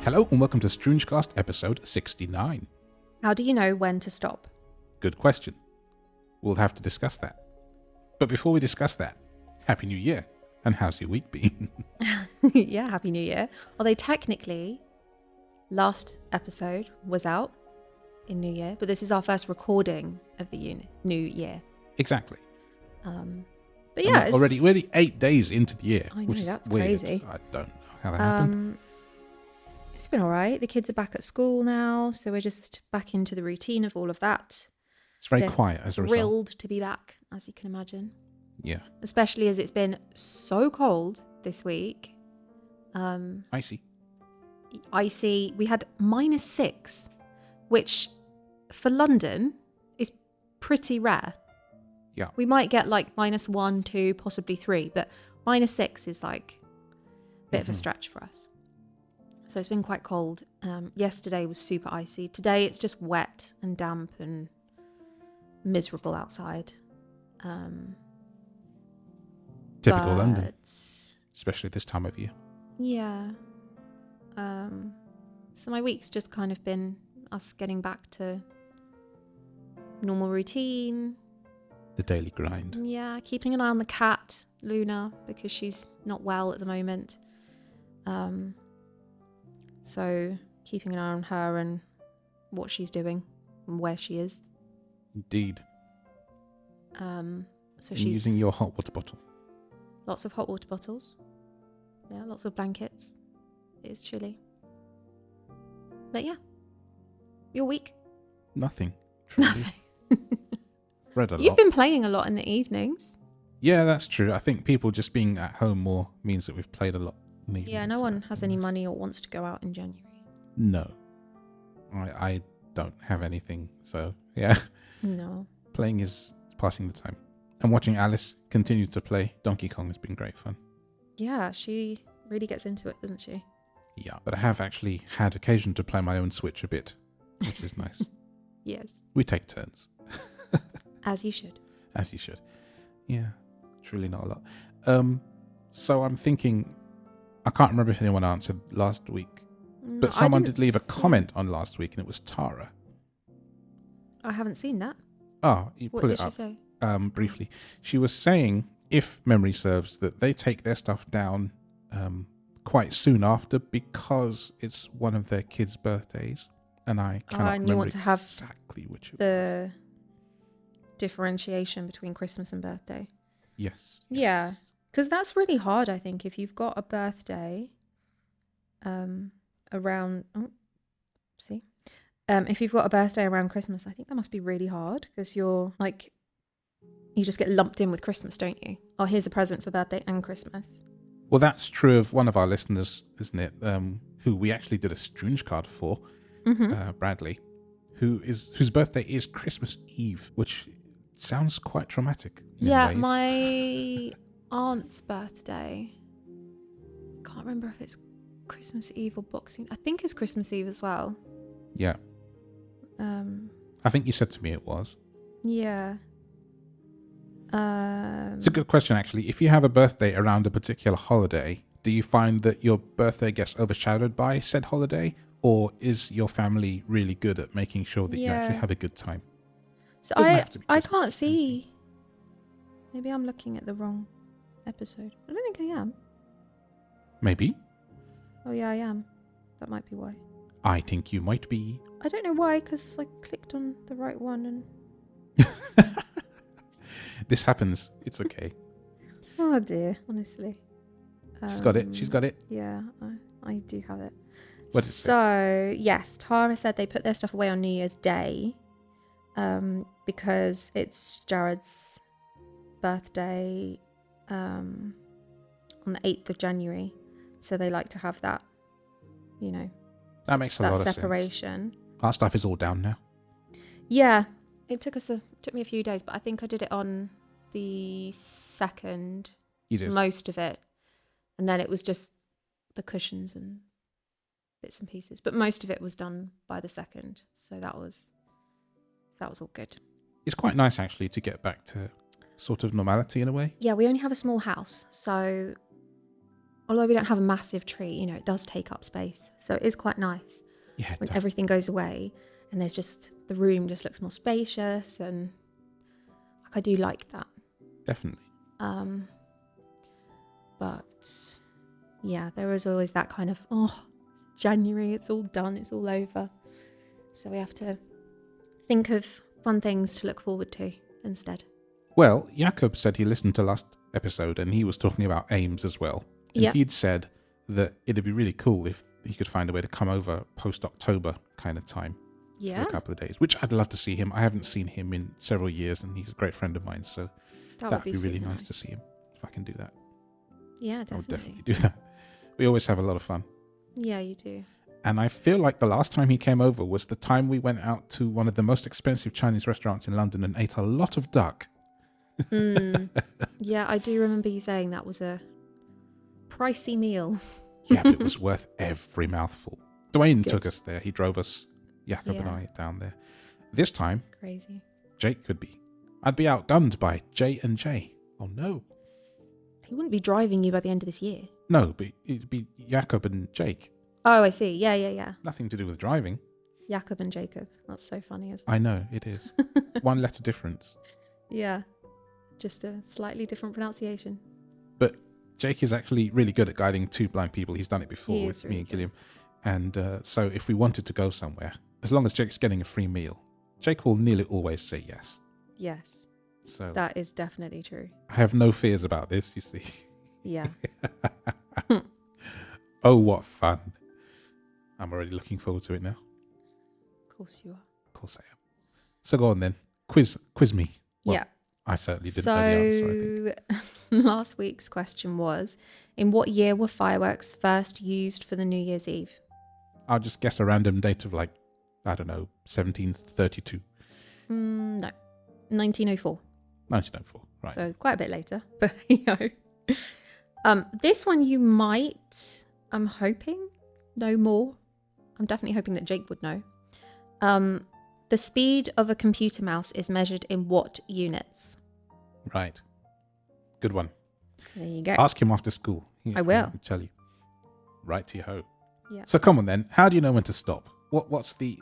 Hello and welcome to StroongeCast episode 69. How do you know when to stop? Good question. We'll have to discuss that. But before we discuss that, Happy New Year. And how's your week been? Yeah, Happy New Year. Although technically, last episode was out in New Year, but this is our first recording of the New Year. Exactly. But yeah, we're already 8 days into the year. I know, which is that's weird. crazy. I don't know how that happened. It's been all right. The kids are back at school now, so we're just back into the routine of all of that. It's very quiet as a result. Thrilled to be back, as you can imagine. Yeah. Especially as it's been so cold this week. Icy. Icy. We had -6, which for London is pretty rare. Yeah. We might get like -1, 2, possibly 3, but -6 is like a bit of a stretch for us. So it's been quite cold. Yesterday was super icy. Today it's just wet and damp and miserable outside. Typical London. Especially this time of year. Yeah. So my week's just kind of been us getting back to normal routine. The daily grind. Yeah, keeping an eye on the cat, Luna, because she's not well at the moment. So keeping an eye on her and what she's doing and where she is. Indeed. So she's using your hot water bottle. Lots of hot water bottles. Yeah, lots of blankets. It is chilly. But yeah. Your week? Nothing. Truly. Nothing. Read a lot. You've been playing a lot in the evenings. Yeah, that's true. I think people just being at home more means that we've played a lot. Yeah, no one has any money or wants to go out in January. No. I don't have anything, so yeah. No. Playing is passing the time. And watching Alice continue to play Donkey Kong has been great fun. Yeah, she really gets into it, doesn't she? Yeah, but I have actually had occasion to play my own Switch a bit, which is nice. Yes. We take turns. As you should. As you should. Yeah, truly not a lot. So I'm thinking, I can't remember if anyone answered last week, but someone did leave a comment on last week, and it was Tara. I haven't seen that. Oh, you What pull did it she up. say? Briefly. She was saying, if memory serves, that they take their stuff down quite soon after because it's one of their kids' birthdays, and I cannot and you remember want to have exactly which it the differentiation between Christmas and birthday. Yes. Yeah, because that's really hard, I think, if you've got a birthday around... if you've got a birthday around Christmas, I think that must be really hard because you're like... You just get lumped in with Christmas, don't you? Oh, here's a present for birthday and Christmas. Well, that's true of one of our listeners, isn't it? Who we actually did a Stroonge card for, Bradley, whose birthday is Christmas Eve, which sounds quite traumatic. Yeah, ways. my aunt's birthday. Can't remember if it's Christmas Eve or Boxing. I think it's Christmas Eve as well. Yeah. I think you said to me it was. Yeah. It's a good question, actually. If you have a birthday around a particular holiday, do you find that your birthday gets overshadowed by said holiday? Or is your family really good at making sure that you actually have a good time? So I can't see. Maybe I'm looking at the wrong episode. I don't think I am. Maybe. Oh yeah, I am. That might be why. I think you might be. I don't know why, because I clicked on the right one and... This happens. It's okay. Oh dear, honestly. She's got it. She's got it. Yeah, I do have it. What is it? So, yes, Tara said they put their stuff away on New Year's Day because it's Jared's birthday on the 8th of January. So they like to have that, That makes a lot of sense. That separation. Our stuff is all down now. Yeah, it took me a few days, but I think I did it on the 2nd. You did. Most of it. And then it was just the cushions and bits and pieces. But most of it was done by the 2nd. So that was all good. It's quite nice, actually, to get back to sort of normality in a way. Yeah, we only have a small house. So although we don't have a massive tree, it does take up space. So it is quite nice Yeah, when everything goes away and there's just, the room just looks more spacious, and I do like that. definitely. But yeah, there was always that kind of, January, it's all done, it's all over. So we have to think of fun things to look forward to instead. Well, Jakob said he listened to last episode and he was talking about aims as well. And he'd said that it'd be really cool if he could find a way to come over post-October kind of time for a couple of days, which I'd love to see him. I haven't seen him in several years and he's a great friend of mine, so that'd be really nice to see him if I can do that. Yeah, definitely. I would definitely do that. We always have a lot of fun. Yeah, you do. And I feel like the last time he came over was the time we went out to one of the most expensive Chinese restaurants in London and ate a lot of duck. Yeah, I do remember you saying that was a pricey meal. Yeah, but it was worth every mouthful. Dwayne took us there. He drove us, Jakob and I, down there. This time, crazy. Jake could be. I'd be outgunned by J&J. Oh, no. He wouldn't be driving you by the end of this year. No, but it'd be Jakob and Jake. Oh, I see. Yeah. Nothing to do with driving. Jakob and Jacob. That's so funny, isn't it? I know, it is. One letter difference. Yeah. Just a slightly different pronunciation. But Jake is actually really good at guiding two blind people. He's done it before with me and Gilliam. And so if we wanted to go somewhere, as long as Jake's getting a free meal, Jake will nearly always say yes. Yes. So that is definitely true. I have no fears about this, you see. Yeah. Oh, what fun. I'm already looking forward to it now. Of course you are. Of course I am. So go on then. Quiz me. Well, yeah. I certainly didn't know the answer, I think. Last week's question was, in what year were fireworks first used for the New Year's Eve? I'll just guess a random date of 1732. No. 1904. 1904, right. So quite a bit later, but this one you might, I'm hoping, know more. I'm definitely hoping that Jake would know. The speed of a computer mouse is measured in what units? Right. Good one. So there you go. Ask him after school. I will. I'll tell you. Right-to-ho. Yeah. So come on then. How do you know when to stop? What's the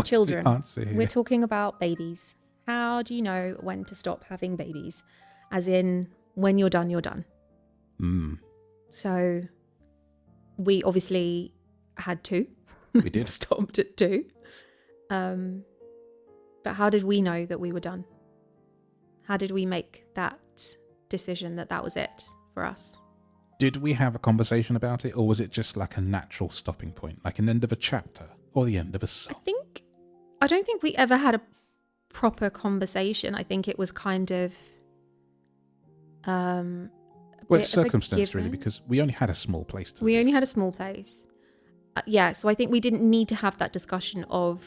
Children. the answer here? We're talking about babies. How do you know when to stop having babies? As in, when you're done, you're done. So we obviously had 2. We did. Stopped at 2. But how did we know that we were done? How did we make that decision that was it for us? Did we have a conversation about it, or was it just like a natural stopping point, like an end of a chapter or the end of a song? I don't think we ever had a proper conversation. I think it was kind of well, it's circumstance really, because we only had a small place to live. only had a small place. So I think we didn't need to have that discussion of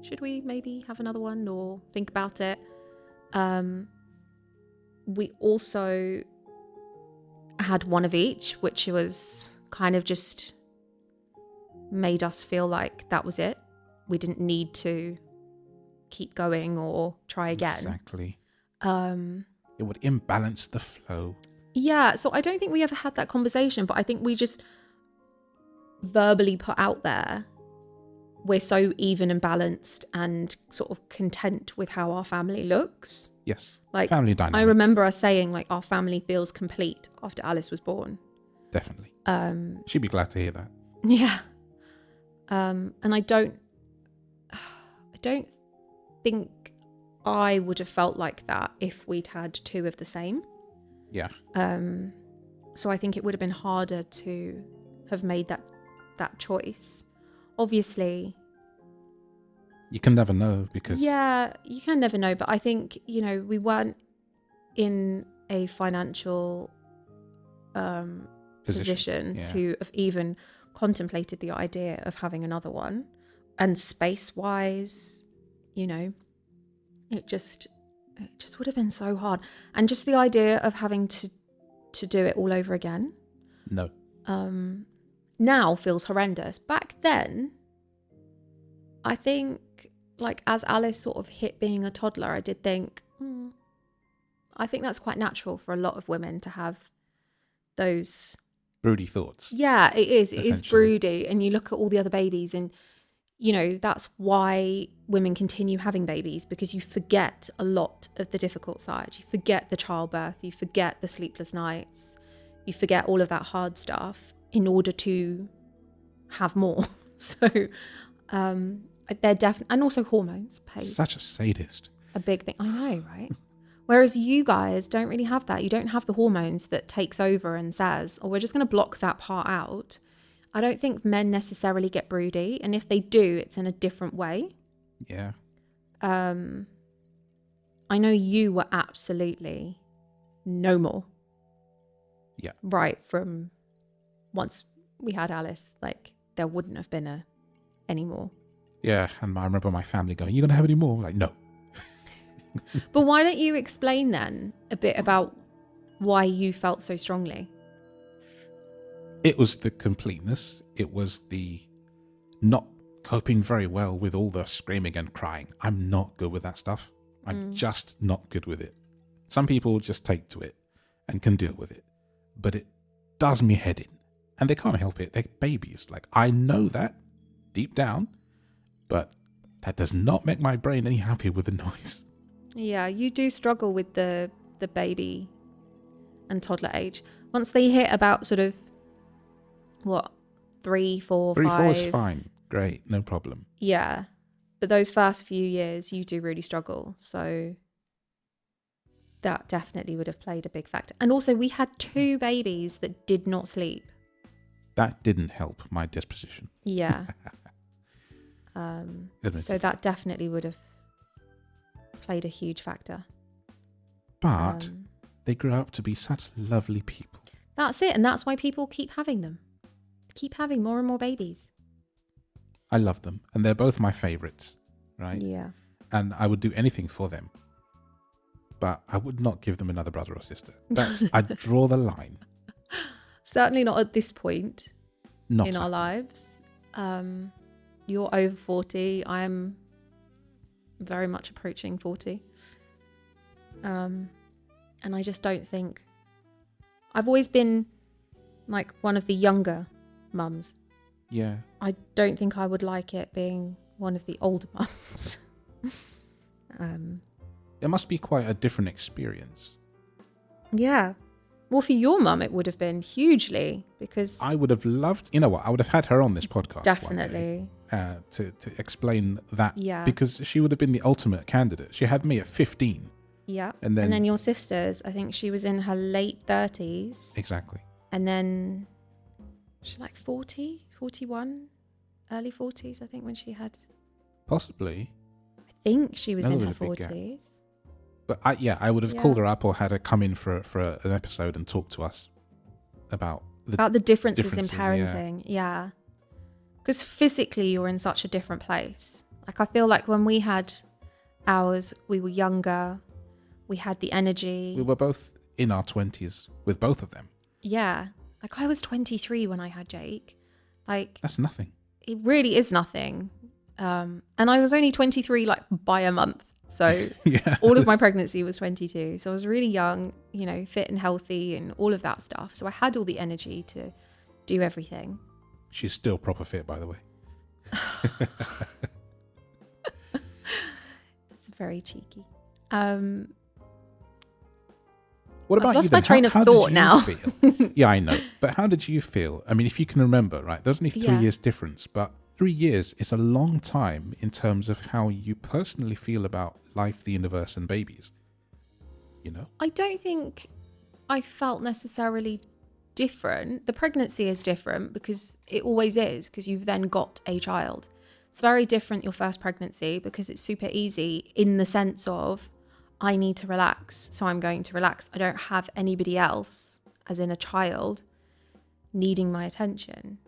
should we maybe have another one or think about it. We also had one of each, which was kind of just made us feel like that was it. We didn't need to keep going or try again. Exactly. It would imbalance the flow. Yeah, so I don't think we ever had that conversation, but I think we just verbally put out there we're so even and balanced and sort of content with how our family looks. Yes. Like family dynamic. I remember us saying like our family feels complete after Alice was born. Definitely. She'd be glad to hear that. Yeah. And I don't think I would have felt like that if we'd had 2 of the same. Yeah. So I think it would have been harder to have made that choice. Obviously, you can never know because... Yeah, you can never know. But I think, we weren't in a financial position to have even contemplated the idea of having another one. And space-wise, it just would have been so hard. And just the idea of having to do it all over again. No. Now feels horrendous. Back then, I think, like, as Alice sort of hit being a toddler, I did think, I think that's quite natural for a lot of women to have those. Broody thoughts. Yeah, it is. It is Essentially. broody. And you look at all the other babies and, you know, that's why women continue having babies, because you forget a lot of the difficult side. You forget the childbirth. You forget the sleepless nights. You forget all of that hard stuff in order to have more. So they're definitely, and also hormones plays Such a sadist. a big thing. I know, right? Whereas you guys don't really have that. You don't have the hormones that takes over and says, oh, we're just going to block that part out. I don't think men necessarily get broody. And if they do, it's in a different way. Yeah. I know you were absolutely no more. Yeah. Right from once we had Alice, like there wouldn't have been any more. Yeah. And I remember my family going, you going to have any more? I'm like, no. But why don't you explain then a bit about why you felt so strongly? It was the completeness. It was the not coping very well with all the screaming and crying. I'm not good with that stuff. I'm just not good with it. Some people just take to it and can deal with it. But it does me head in. And they can't help it. They're babies. Like, I know that deep down. But that does not make my brain any happier with the noise. Yeah, you do struggle with the baby and toddler age. Once they hit about sort of, what, 3, 4, 5? 3, 4 is fine. Great. No problem. Yeah. But those first few years, you do really struggle. So that definitely would have played a big factor. And also, we had 2 babies that did not sleep. That didn't help my disposition. Yeah. So that definitely would have played a huge factor. But they grew up to be such lovely people. That's it. And that's why people keep having them. Keep having more and more babies. I love them. And they're both my favourites, right? Yeah. And I would do anything for them. But I would not give them another brother or sister. I'd draw the line. Certainly not at this point Not in our lives. You're over 40. I'm very much approaching 40. And I just don't think... I've always been like one of the younger mums. Yeah. I don't think I would like it being one of the older mums. It must be quite a different experience. Yeah. Well, for your mum, it would have been hugely, because... I would have loved... You know what? I would have had her on this podcast Definitely. one day, to explain that. Yeah. Because she would have been the ultimate candidate. She had me at 15. Yeah. And then your sisters, I think she was in her late 30s. Exactly. And then she's like 40, 41, early 40s, I think, when she had... Possibly. I think she was in her Another big gap. 40s. But I would have called her up or had her come in for an episode and talk to us about the differences in differences, parenting. Yeah. Because physically you're in such a different place. Like, I feel like when we had ours, we were younger. We had the energy. We were both in our 20s with both of them. Yeah. Like, I was 23 when I had Jake. Like, That's nothing. it really is nothing. And I was only 23 like by a month. So Yeah. all of my pregnancy was 22. So I was really young, you know, fit and healthy and all of that stuff. So I had all the energy to do everything. She's still proper fit, by the way. It's very cheeky. What about I've lost you then? my train of how thought did you now. Feel? Yeah, I know. But how did you feel? I mean, if you can remember, right? There's only 3 Yeah. years difference, but 3 years is a long time in terms of how you personally feel about life, the universe, and babies. You know? I don't think I felt necessarily different. The pregnancy is different because it always is, because you've then got a child. It's very different, your first pregnancy, because it's super easy in the sense of, I need to relax, so I'm going to relax. I don't have anybody else, as in a child, needing my attention.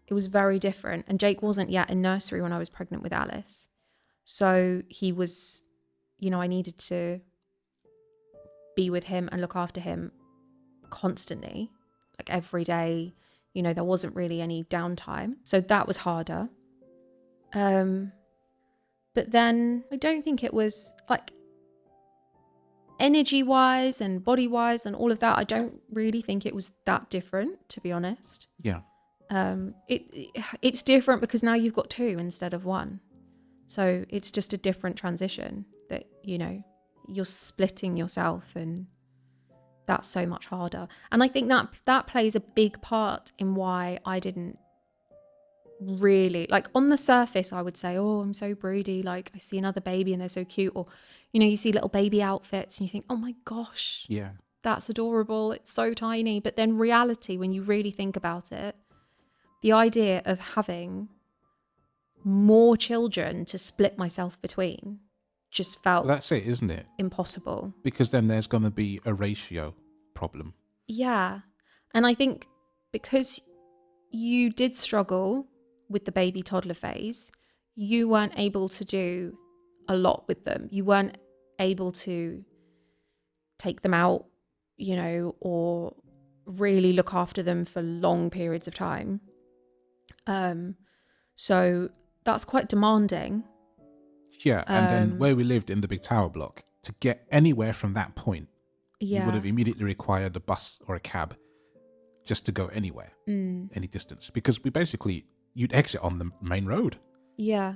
It was very different. And Jake wasn't yet in nursery when I was pregnant with Alice. So he was, you know, I needed to be with him and look after him constantly, like every day. You know, there wasn't really any downtime. So that was harder. But then I don't think it was like, energy wise and body wise and all of that, I don't really think it was that different, to be honest. Yeah. It's different because now you've got 2 instead of 1. So it's just a different transition that, you know, you're splitting yourself, and that's so much harder. And I think that plays a big part in why I didn't really, like, on the surface, I would say, oh, I'm so broody. Like, I see another baby and they're so cute. Or, you know, you see little baby outfits and you think, oh my gosh, Yeah. that's adorable. It's so tiny. But then reality, when you really think about it, the idea of having more children to split myself between just felt That's it, isn't it? impossible. Because then there's going to be a ratio problem. Yeah. And I think because you did struggle with the baby toddler phase, you weren't able to do a lot with them. You weren't able to take them out, you know, or really look after them for long periods of time. So that's quite demanding. Yeah, and then where we lived in the big tower block, to get anywhere from that point, you would have immediately required a bus or a cab just to go anywhere, any distance. Because you'd exit on the main road. Yeah.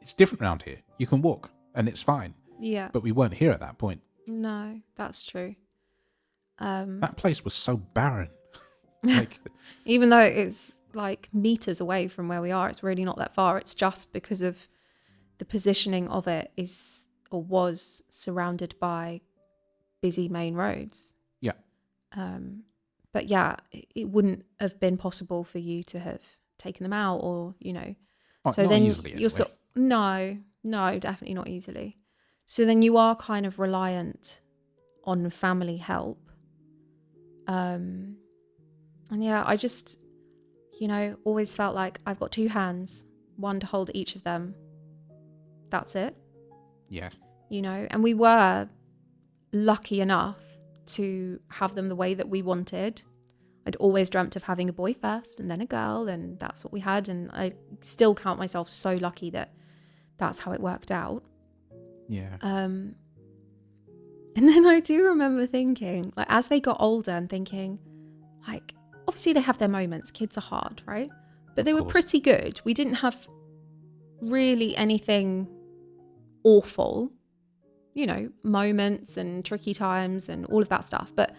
It's different around here. You can walk and it's fine. Yeah. But we weren't here at that point. No, that's true. That place was so barren. Like, even though it's like meters away from where we are, it's really not that far. It's just because of the positioning of it is or was surrounded by busy main roads. Yeah. But yeah, it wouldn't have been possible for you to have taken them out, or, you know. So not then easily, you're anyway. No, definitely not easily. So then you are kind of reliant on family help. And yeah, I just, you know, always felt like I've got 2 hands, one to hold each of them. That's it. Yeah. You know, and we were lucky enough to have them the way that we wanted. I'd always dreamt of having a boy first and then a girl, and that's what we had. And I still count myself so lucky that that's how it worked out. Yeah. And then I do remember thinking, like, as they got older and thinking, like, obviously they have their moments. Kids are hard, right? But they were pretty good. We didn't have really anything awful, you know, moments and tricky times and all of that stuff. But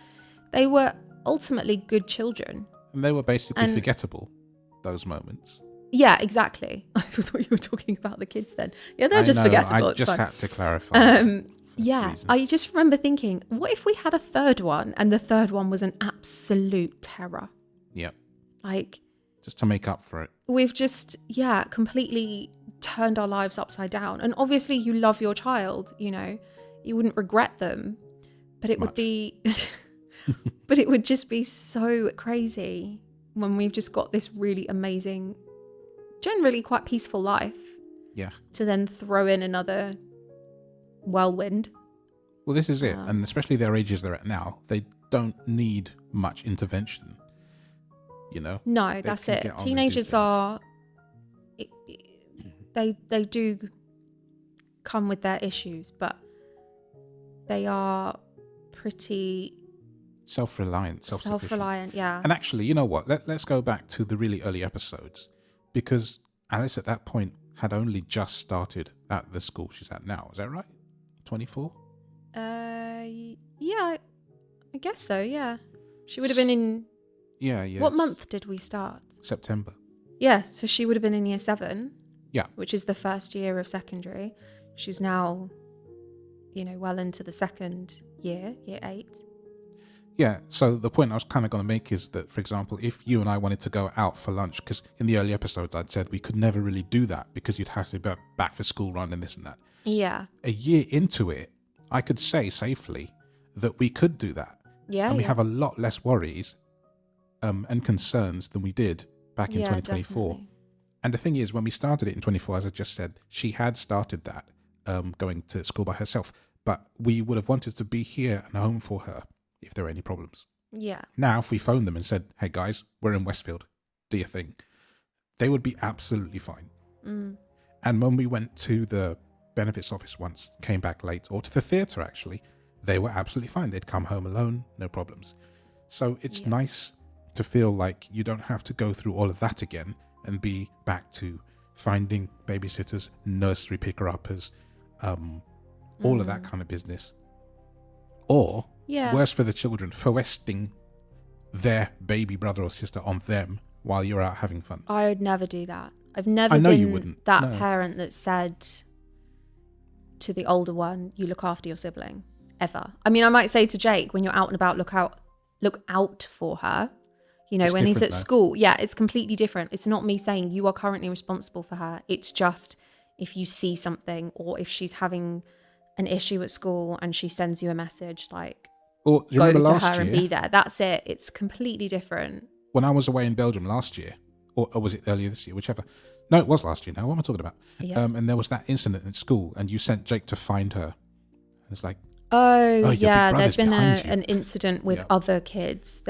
they were ultimately good children. And they were basically forgettable, those moments. Yeah, exactly. I thought you were talking about the kids then. Yeah, they're just forgettable. I just had to clarify. Yeah, I just remember thinking, what if we had a third one and the third one was an absolute terror? Yep. Like, just to make up for it. We've just, completely turned our lives upside down. And obviously you love your child, you know, you wouldn't regret them, but it would be, but it would just be so crazy when we've just got this really amazing, generally quite peaceful life. Yeah. To then throw in another whirlwind. Well, this is it. And especially their ages they're at now, they don't need much intervention. You know? No, that's it. Teenagers are, they do come with their issues, but they are pretty self-reliant, self-sufficient. Self-reliant, yeah. And actually, you know what? Let's go back to the really early episodes, because Alice at that point had only just started at the school she's at now. Is that right? 24? Yeah, I guess so, yeah. She would have been in... Yeah. What month did we start? September. Yeah, so she would have been in year 7. Yeah. Which is the first year of secondary. She's now, you know, well into the second year 8. Yeah, so the point I was kind of going to make is that, for example, if you and I wanted to go out for lunch, because in the early episodes I'd said we could never really do that because you'd have to be back for school run and this and that. Yeah. A year into it, I could say safely that we could do that. Yeah. And we have a lot less worries and concerns than we did back in 2024. Definitely. And the thing is, when we started it in 24, as I just said, she had started that going to school by herself. But we would have wanted to be here and home for her if there were any problems. Yeah. Now, if we phoned them and said, hey guys, we're in Westfield, do your thing, they would be absolutely fine. And when we went to the benefits office once, came back late, or to the theatre actually, they were absolutely fine. They'd come home alone, no problems. So it's Yeah. nice to feel like you don't have to go through all of that again and be back to finding babysitters, nursery picker-uppers, all of that kind of business. Or, Yeah. worse for the children, foisting their baby brother or sister on them while you're out having fun. I would never do that. I've never I know been you wouldn't. that No. parent that said to the older one, you look after your sibling, ever. I mean, I might say to Jake, when you're out and about, look out for her. You know, It's when he's at different, though. school, yeah, it's completely different. It's not me saying you are currently responsible for her. It's just if you see something or if she's having an issue at school and she sends you a message, like, Or, do you go remember to last her and year, be there. That's it. It's completely different. when I was away in Belgium last year, or was it earlier this year, whichever. No, it was last year now. What am I talking about? Yeah. And there was that incident in school and you sent Jake to find her. And it's like, Oh, your yeah. big There'd brother's been behind you. an incident with Yep. other kids.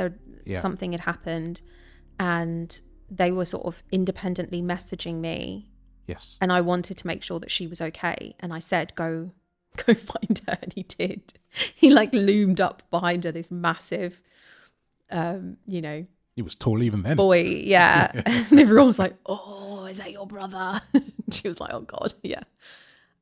Yeah. Something had happened and they were sort of independently messaging me. yes. And I wanted to make sure that she was okay. And I said, go find her. And he did. He like loomed up behind her, this massive, He was tall even then. boy. Yeah. And everyone was like, oh, is that your brother? She was like, oh God. Yeah.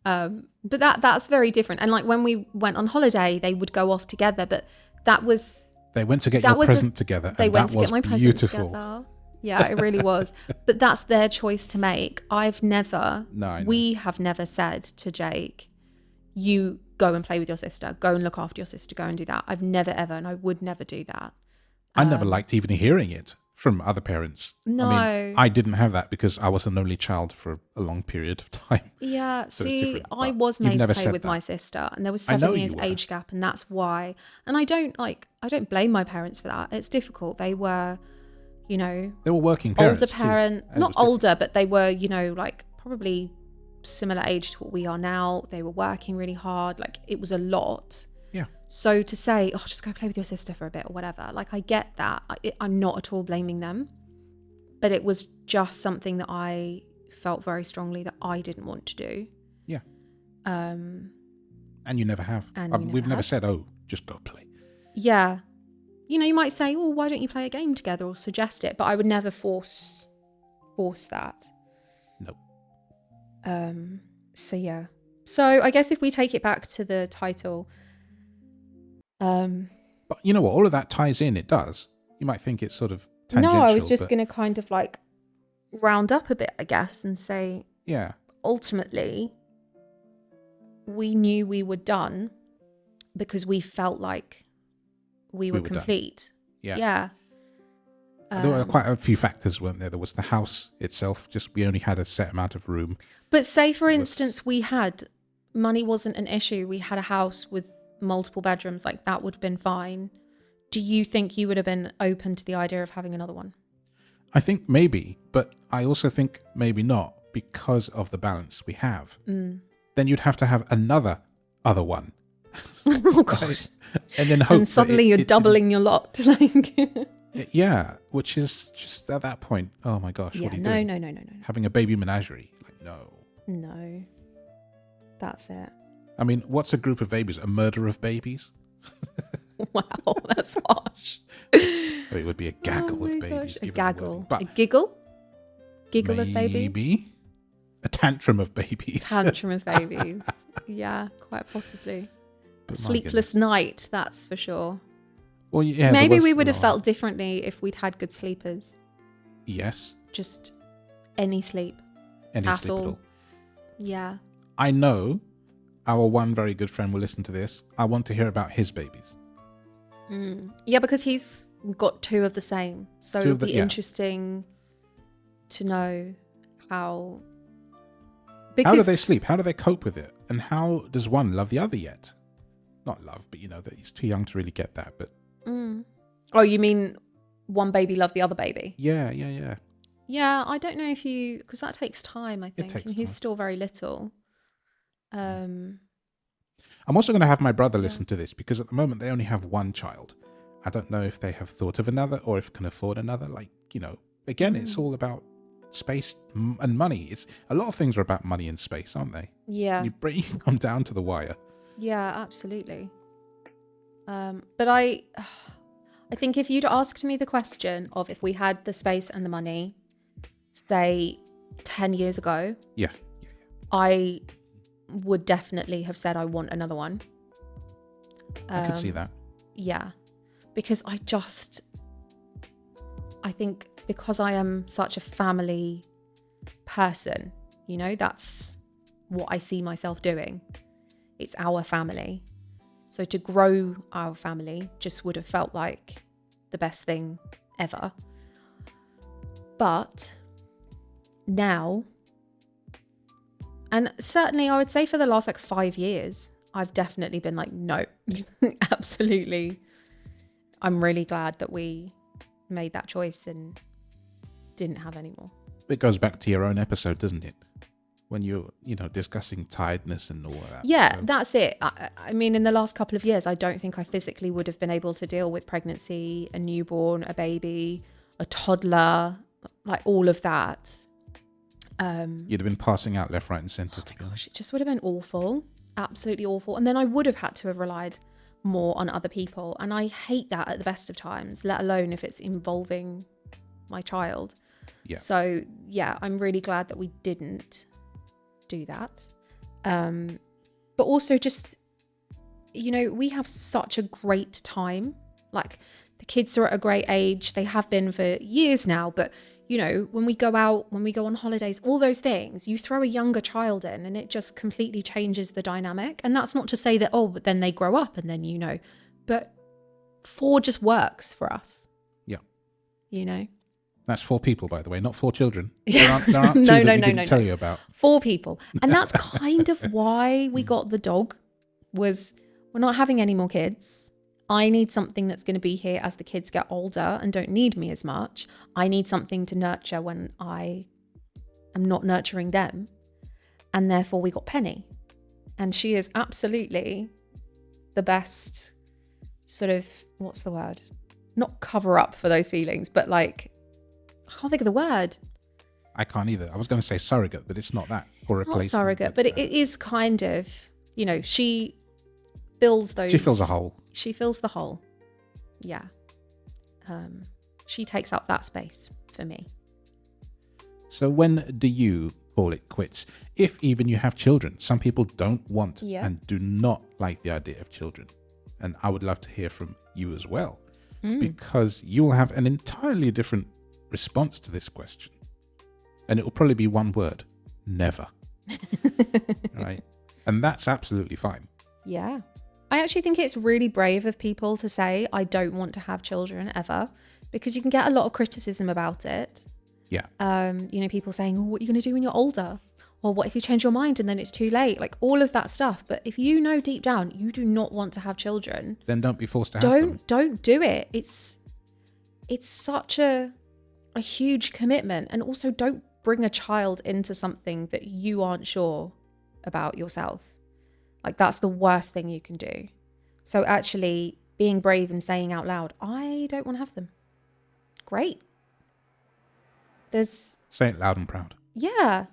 But that's very different. And like when we went on holiday, they would go off together, but that was, They went to get That your was present together. they and went that to was get my present beautiful. together. Yeah, it really was. But that's their choice to make. No, I know. We have never said to Jake, you go and play with your sister, go and look after your sister, go and do that. I've never ever, and I would never do that. I never liked even hearing it from other parents. No. I mean, I didn't have that because I was an only child for a long period of time. Yeah, So it's see, different, I but was you've made to never play said with that. my sister, and there was I know 7 you years were. age gap, and that's why. And I don't blame my parents for that. It's difficult. They were, They were working parents. older too, parent, and it not was different. older, but they were, like probably similar age to what we are now. They were working really hard. Like it was a lot. Yeah. So to say, oh, just go play with your sister for a bit or whatever, like I get that. I'm not at all blaming them, but it was just something that I felt very strongly that I didn't want to do. Yeah. Um, And you never have. And we We've never never have. said, oh, just go play. yeah. You might say, oh, why don't you play a game together or suggest it? But I would never force that. No. So yeah. So I guess if we take it back to the title, But you know what? All of that ties in. It does. You might think it's sort of tangential. no, I was just but going to kind of like round up a bit, I guess, and say Yeah. ultimately we knew we were done because we felt like we were were done. complete. Yeah. Yeah. There were quite a few factors, weren't there? There was the house itself. Just we only had a set amount of room. But say, for was- instance, money wasn't an issue. We had a house with multiple bedrooms, like that would have been fine. Do you think you would have been open to the idea of having another one? I think maybe, but I also think maybe not because of the balance we have. Then you'd have to have other one. Oh, God. Right? And then hope And that suddenly you're it doubling your lot. Like, yeah, which is just at that point, oh my gosh, yeah, what are you no, doing? no. Having a baby menagerie. Like, no. No. That's it. I mean, what's a group of babies? A murder of babies? Wow, that's harsh. Oh, it would be a gaggle Oh my of babies. gosh. A given the gaggle. wording. But A giggle? Giggle of baby? maybe a tantrum of babies. Tantrum of babies. Yeah, quite possibly. But my Sleepless night, that's for sure. goodness. Well, yeah, there Maybe was we a would have lot. felt differently if we'd had good sleepers. Yes, Just any sleep. any At sleep at all. all. Yeah. I know our one very good friend will listen to this. I want to hear about his babies. Yeah, because he's got 2 of the same. So Two it'd of the- be yeah. interesting to know how. How do Because they sleep? How do they cope with it? And how does one love the other yet? Not love, but that he's too young to really get that. But Oh, you mean one baby love the other baby? yeah. Yeah, I don't know if because that takes time, I think. takes And he's time. still very little. I'm also going to have my brother listen to this because at the moment they only have one child. I don't know if they have thought of another or if can afford another. Again, it's all about space and money. It's a lot of things are about money and space, aren't they? Yeah. You bring them down to the wire. Yeah, absolutely. But I think if you'd asked me the question of if we had the space and the money, say 10 years ago, Yeah. I would definitely have said I want another one. I could see that. Yeah, because I think because I am such a family person, you know, that's what I see myself doing. It's our family. So to grow our family just would have felt like the best thing ever. But now, and certainly I would say for the last like 5 years, I've definitely been like, no, absolutely. I'm really glad that we made that choice and didn't have any more. It goes back to your own episode, doesn't it? When you're, discussing tiredness and all that. Yeah, so. That's it. I mean, in the last couple of years, I don't think I physically would have been able to deal with pregnancy, a newborn, a baby, a toddler, like all of that. You'd have been passing out left, right and centre. Oh my gosh, it just would have been awful. Absolutely awful. And then I would have had to have relied more on other people. And I hate that at the best of times, let alone if it's involving my child. Yeah. So, yeah, I'm really glad that we didn't do that. But also just, we have such a great time. Like the kids are at a great age. They have been for years now. But, when we go out, when we go on holidays, all those things, you throw a younger child in and it just completely changes the dynamic. And that's not to say that, but then they grow up and then, but 4 just works for us. Yeah. That's 4 people, by the way, not 4 children. There Yeah. aren't 2 that we didn't tell you about. 4 people. And that's kind of why we got the dog, was we're not having any more kids. I need something that's going to be here as the kids get older and don't need me as much. I need something to nurture when I am not nurturing them. And therefore we got Penny. And she is absolutely the best sort of, what's the word? Not cover up for those feelings, but like, I can't think of the word. I can't either. I was going to say surrogate, but it's not that. Or replacement. Not surrogate, but it is kind of, she fills those. She fills a hole. She fills the hole. Yeah. She takes up that space for me. So when do you call it quits? If even you have children. Some people don't want and do not like the idea of children. And I would love to hear from you as well. Because you will have an entirely different response to this question. And it will probably be one word. Never. Right? And that's absolutely fine. Yeah. I actually think it's really brave of people to say, I don't want to have children ever, because you can get a lot of criticism about it. Yeah. People saying, oh, what are you going to do when you're older? Or what if you change your mind and then it's too late? Like all of that stuff. But if you know deep down you do not want to have children, then don't be forced to have them. Don't do it. It's such a huge commitment. And also don't bring a child into something that you aren't sure about yourself. Like that's the worst thing you can do. So actually being brave and saying out loud, I don't want to have them. Great. Say it loud and proud. Yeah.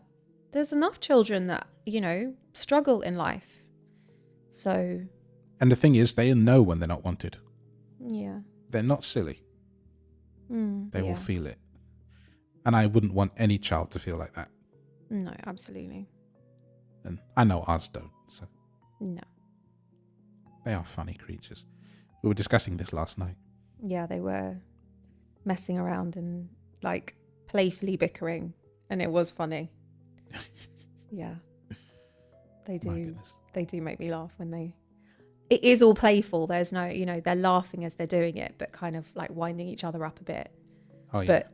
There's enough children that, struggle in life. So. And the thing is, they know when they're not wanted. Yeah. They're not silly. They will yeah. feel it. And I wouldn't want any child to feel like that. No, absolutely. And I know ours don't. So. No. They are funny creatures. We were discussing this last night. Yeah, they were messing around and like playfully bickering, and it was funny. Yeah. They do. They do make me laugh when it is all playful. There's no, they're laughing as they're doing it, but kind of like winding each other up a bit. Oh, yeah. But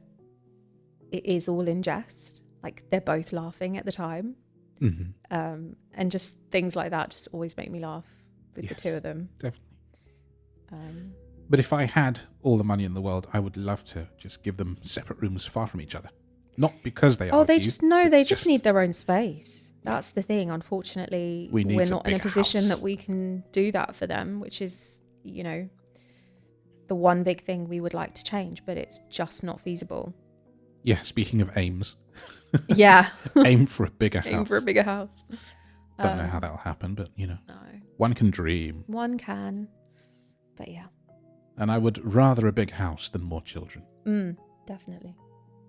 it is all in jest. Like they're both laughing at the time. Mm-hmm. And just things like that just always make me laugh with the 2 of them. Definitely. Um, But if I had all the money in the world, I would love to just give them separate rooms far from each other. Not because they are. They just need their own space. That's the thing. Unfortunately, we're not in a position that we can do that for them, which is, the one big thing we would like to change, but it's just not feasible. Yeah, speaking of aims. Yeah. Aim for a bigger house. Aim for a bigger house. Don't know how that'll happen, but, No. one can dream. One can. But yeah. And I would rather a big house than more children. Definitely.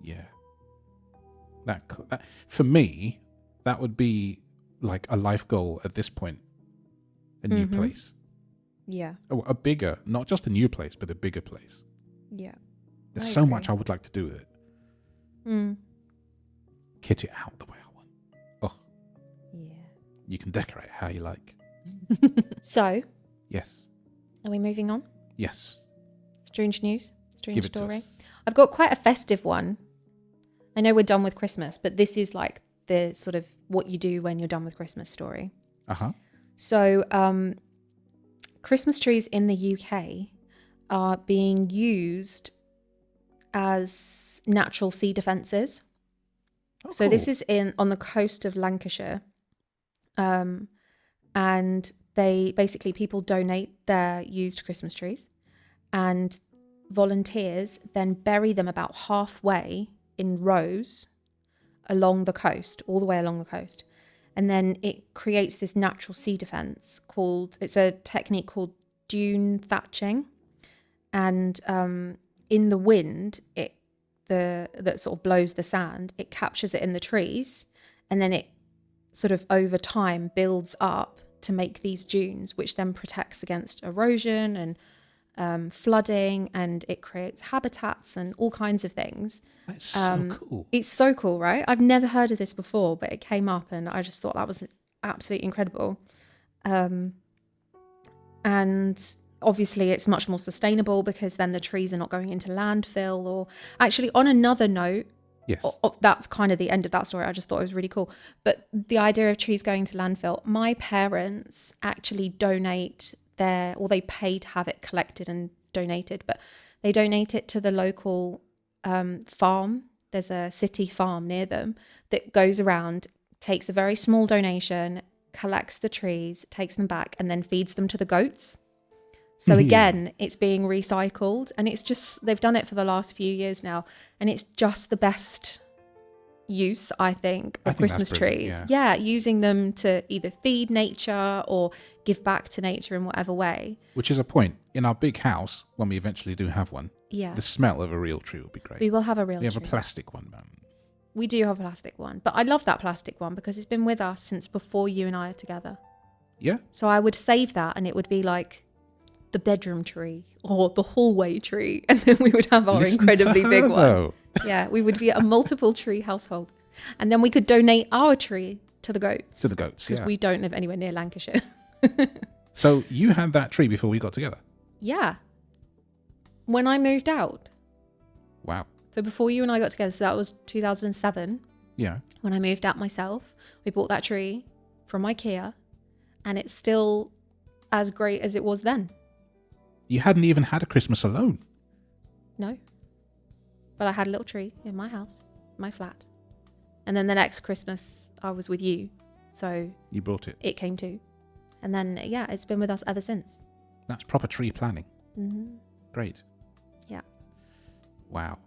Yeah. That for me, that would be like a life goal at this point. A new place. Yeah. Oh, a bigger, not just a new place, but a bigger place. Yeah. There's so much I would like to do with it. Kit it out the way I want. Oh. Yeah. You can decorate how you like. So. Yes. Are we moving on? Yes. Stroonge news? Stroonge Give it story? to us. I've got quite a festive one. I know we're done with Christmas, but this is like the sort of what you do when you're done with Christmas story. Uh-huh. So, Christmas trees in the UK are being used as natural sea defences. Oh, So cool. this is on the coast of Lancashire. And people donate their used Christmas trees, and volunteers then bury them about halfway in rows along the coast, all the way along the coast. And then it creates this natural sea defense it's a technique called dune thatching. And in the wind, that sort of blows the sand, it captures it in the trees, and then it sort of over time builds up to make these dunes, which then protects against erosion and flooding, and it creates habitats and all kinds of things. That's so cool. It's so cool, right? I've never heard of this before, but it came up and I just thought that was absolutely incredible. And obviously it's much more sustainable because then the trees are not going into landfill. Or actually, on another note, yes, that's kind of the end of that story. I just thought it was really cool. But the idea of trees going to landfill, my parents actually they pay to have it collected and donated, but they donate it to the local farm. There's a city farm near them that goes around, takes a very small donation, collects the trees, takes them back, and then feeds them to the goats. So again, it's being recycled, and it's just, they've done it for the last few years now, and it's just the best use, I think, of Christmas trees. Yeah, using them to either feed nature or give back to nature in whatever way. Which is a point. In our big house, when we eventually do have one, yeah, the smell of a real tree would be great. We will have a real tree. We have a plastic one, man. We do have a plastic one, but I love that plastic one because it's been with us since before you and I are together. Yeah. So I would save that, and it would be like the bedroom tree or the hallway tree, and then we would have our incredibly big one. Yeah, we would be a multiple tree household, and then we could donate our tree to the goats. To the goats, because we don't live anywhere near Lancashire. So you had that tree before we got together? Yeah. When I moved out. Wow. So before you and I got together, so that was 2007. Yeah. When I moved out myself, we bought that tree from IKEA, and it's still as great as it was then. You hadn't even had a Christmas alone. No. But I had a little tree in my house, my flat. And then the next Christmas, I was with you. So you brought it. It came too. And then, yeah, it's been with us ever since. That's proper tree planning. Mm-hmm. Great. Yeah. Wow.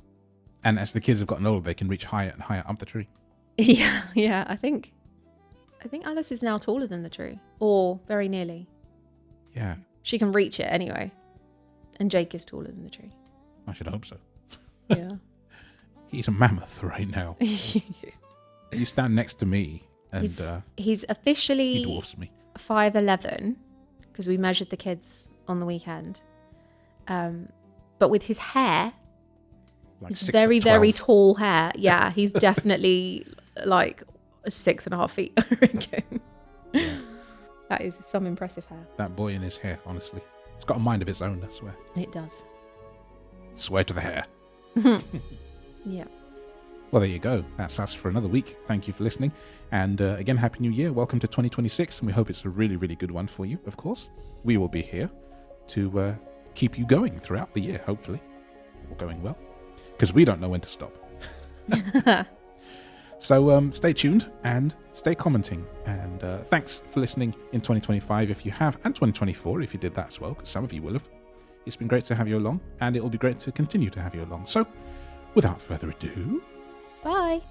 And as the kids have gotten older, they can reach higher and higher up the tree. Yeah. I think Alice is now taller than the tree, or very nearly. Yeah. She can reach it anyway. And Jake is taller than the tree. I should hope so. Yeah. He's a mammoth right now. You stand next to me, and he's officially he dwarfs me. 5'11", because we measured the kids on the weekend. But with his hair, like his very, very tall hair. Yeah, he's definitely like 6.5 feet, I reckon. Yeah. That is some impressive hair. That boy in his hair, honestly. It's got a mind of its own, I swear. It does. Swear to the hair. Yeah. Well, there you go. That's us for another week. Thank you for listening. And again, Happy New Year. Welcome to 2026. And we hope it's a really, really good one for you, of course. We will be here to keep you going throughout the year, hopefully. All going well. Because we don't know when to stop. So stay tuned and stay commenting. And thanks for listening in 2025 if you have, and 2024 if you did that as well, because some of you will have. It's been great to have you along, and it will be great to continue to have you along. So, without further ado... Bye.